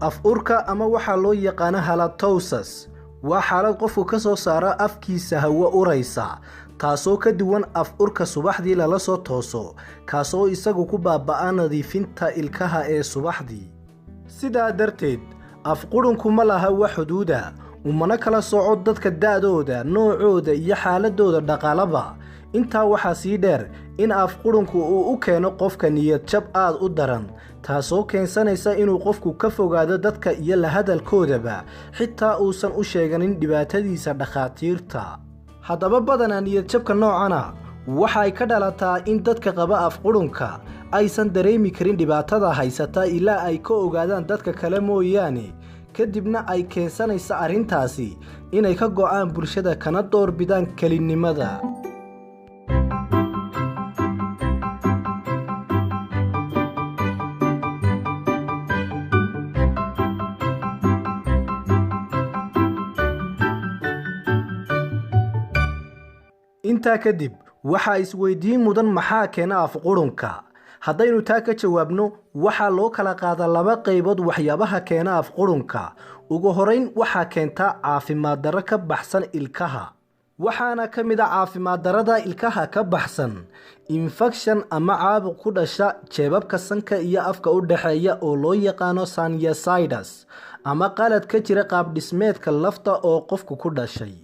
Af-urka ama waxa loo yaqaan halitosis waa xaalad qofku ka soo saara afkiisa hawo uraysa taasoo ka duwan af-urka subaxdii lala soo tooso kaasoo isagu ku baaba'aa nadiifinta ilkaha ee subaxdii. sidaa darteed af-qurunku ma laha wax xuduuda umana kala sooco dadka da'dooda, noocooda iyo xaaladooda dhaqaalaba. intaa waxaa sii dheer in af-qurunku uu u keeno qofka niyad jab aad u daran taasoo keensanaysa inuu qofku ka fogaado dadka iyo la hadalkoodaba xitaa uusan u sheeganin dhibaatadiisa dhakhaatiirta. haddaba badanaa niyad jabka noocana waxay ka dhalataa in dadka qaba af-qurunka aysan dareemi karin dhibaatada haysata ilaa ay ka ogaadaan dadka kale mooyaane, kadibna ay keensanaysa arrintaasi inay ka go'aan bulshada kana doorbidaan kelinimada. intaa kadib waxaa isweydiin mudan maxaa keena af-qurunka. haddaynu taa ka jawaabno waxaa loo kala qaadaa laba qaybood waxyaabaha keena af-qurunka. ugu horeyn waxaa keenta caafimaad darro ka baxsan ilkaha, waxaana ka mid a caafimaad darrada ilkaha ka baxsan infekshan ama caabuq ku dhasha jeebabka sanka iyo afka u dhexeeya oo loo yaqaano sinusitis ama qalad ka jira qaabdhismeedka lafta oo qofku ku dhashay.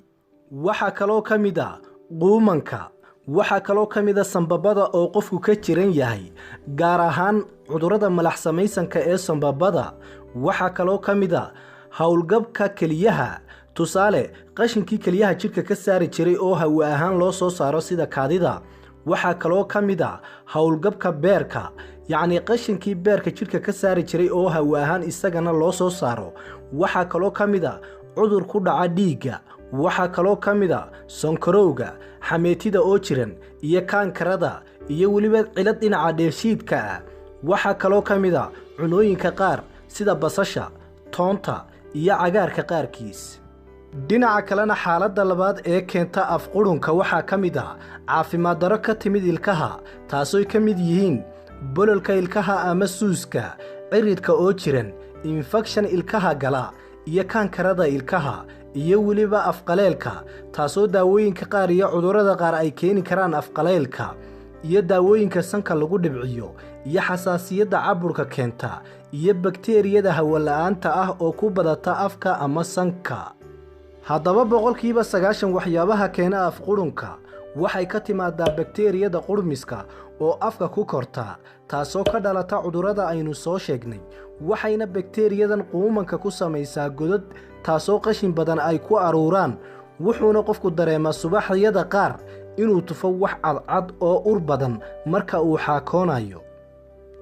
waxaa kaloo ka mid a quumanka, waxaa kaloo ka mid a sambabada oo qofku ka jiran yahay, gaar ahaan cudurrada malax samaysanka ee sambabada. waxaa kaloo ka mid a howlgabka keliyaha, tusaale qashinkii keliyaha jidhka ka saari jiray oo hawo ahaan loo soo saaro sida kaadida. waxaa kaloo ka mid a howlgabka beerka, yacni qashinkii beerka jidhka ka saari jiray oo hawo ahaan isagana loo soo saaro. waxaa kaloo ka mid a cudur ku dhaca dhiigga, waxaa kaloo ka mid a sonkorowga, xameetida oo jiran iyo kaankarada iyo weliba cilad dhinaca dheefshiidka ah. waxaa kaloo ka mid a cunooyinka qaar sida basasha, toonta iyo cagaarka qaarkiis. dhinaca kalena xaaladda labaad ee keenta af-qurunka waxaa ka mid a caafimaad darro ka timid ilkaha, taasooy ka mid yihiin bololka ilkaha ama suuska, ciridka oo jiran, infekshan ilkaha gala iyo kaankarada ilkaha iyo weliba afqaleelka, taasoo daawooyinka qaar iyo cudurrada qaar ay keeni karaan afqaleelka iyo daawooyinka sanka lagu dhibciyo iyo xasaasiyadda caburka keenta iyo bakteeriyada hawo-la'aanta ah oo ku badata afka ama sanka. haddaba 90% waxyaabaha keena af-qurunka waxay ka timaadaa bakteeriyada qurmiska oo afka ku korta, taasoo ka dhalata cudurrada aynu soo sheegnay. waxayna bakteeriyadan quumanka ku samaysaa godad, taasoo qashin badan ay ku aruuraan, wuxuuna qofku dareemaa subaxyada qaar inuu tufo wax cadcad oo ur badan marka uu xaakoonayo.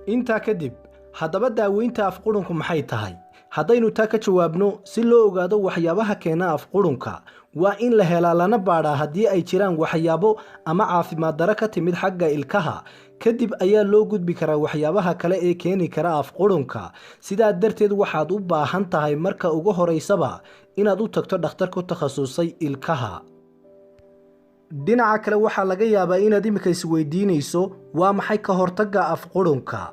intaa kadib haddaba daaweynta af-qurunku maxay tahay? haddaynu taa ka jawaabno, si loo ogaado waxyaabaha keena af-qurunka waa in la helaa lana baadhaa haddii ay jiraan waxyaabo ama caafimaad darro ka timid xagga ilkaha. kadib ayaa loo gudbi karaa waxyaabaha kale ee keeni kara af-qurunka. sidaa darteed waxaad u baahan tahay marka ugu horeysaba inaad u tagto dhakhtar ku takhasusay ilkaha. dhinaca kale waxaa laga yaabaa inaad imika isweydiinayso waa maxay ka hortagga af-qurunka.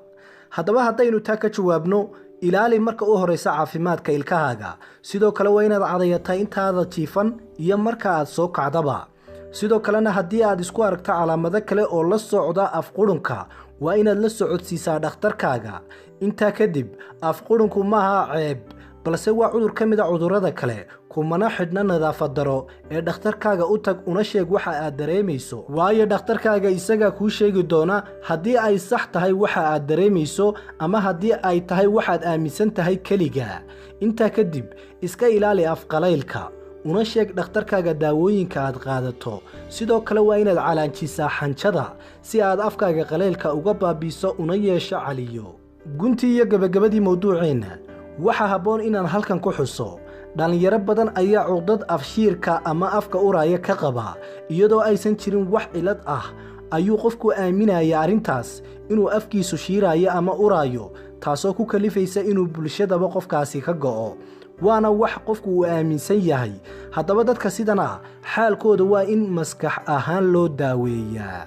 haddaba haddaynu taa ka jawaabno, ilaali marka u horeysa caafimaadka ilkahaaga. sidoo kale waa inaad cadayataa intaada jiifan iyo marka aad soo kacdaba. sidoo kalena haddii aad isku aragto calaamado kale oo la socda af-qurunka waa inaad la socodsiisaa dhakhtarkaaga. intaa kadib af-qurunku maaha ceeb, balse waa cudur ka mid a cudurrada kale, kumana xidhna nadaafad daro ee dhakhtarkaaga u tag una sheeg waxa aad dareemayso, waayo dhakhtarkaaga isagaa kuu sheegi doona haddii ay sax tahay waxa aad dareemayso ama haddii ay tahay waxaad aaminsan tahay keliga. intaa kadib iska ilaali afqalaylka, una sheeg dhakhtarkaaga daawooyinka aad qaadato. sidoo kale waa inaad calaanjisaa xanjada si aad afkaaga qalaylka uga baabiiso una yeesho caliyo. guntii iyo gabagabadii mawduuceenna waxaa habboon inaan halkan ku xuso, dhallinyaro badan ayaa cuqdad afshiirka ama afka uraya ka qaba, iyadoo aysan jirin wax cilad ah ayuu qofku aaminaya arrintaas inuu afkiisu shiirayo ama uraayo, taasoo ku kalifaysa inuu bulshadaba qofkaasi ka go'o. waana wax qofku uu aaminsan yahay. haddaba dadka sidan ah xaalkooda waa in maskax ahaan loo daaweeyaa.